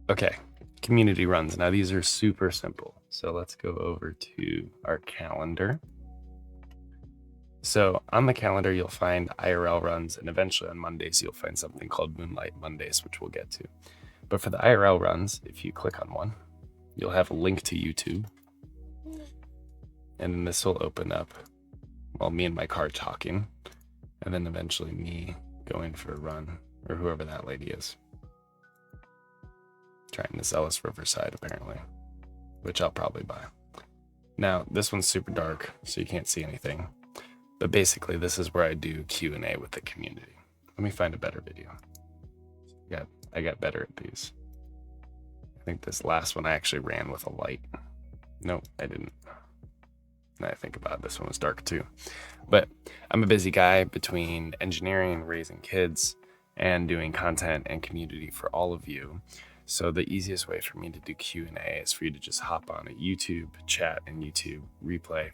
Okay, community runs. Now these are super simple. So let's go over to our calendar. So on the calendar, you'll find IRL runs, and eventually on Mondays, you'll find something called Moonlight Mondays, which we'll get to. But for the IRL runs, if you click on one, you'll have a link to YouTube. And then this will open up, well, me in my car talking, and then eventually me going for a run, or whoever that lady is. Trying to sell us Riverside, apparently, which I'll probably buy. Now, this one's super dark, so you can't see anything. But basically, this is where I do Q&A with the community. Let me find a better video. I got better at these. I think this last one I actually ran with a light. Nope, I didn't. Now I think about it, this one was dark too. But I'm a busy guy between engineering, raising kids, and doing content and community for all of you. So the easiest way for me to do Q&A is for you to just hop on a YouTube chat and YouTube replay,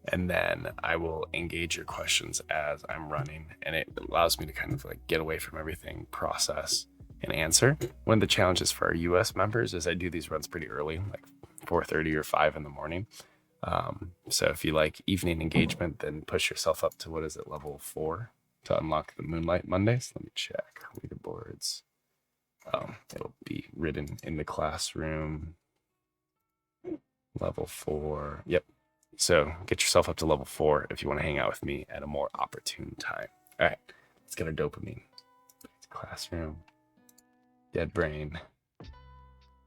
and then I will engage your questions as I'm running, and it allows me to kind of like get away from everything, process, and answer. One of the challenges for our US members is I do these runs pretty early, like 4:30 or 5 in the morning. So if you like evening engagement, then push yourself up to, what is it, level 4 to unlock the Moonlight Mondays. Let me check leaderboards. It'll be written in the classroom. Level 4. Yep. So get yourself up to level 4 if you want to hang out with me at a more opportune time. All right, let's get our dopamine. Classroom, dead brain,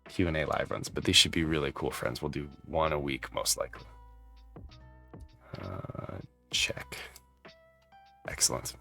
Q&A live runs, but these should be really cool, friends. We'll do one a week, most likely. Check. Excellent.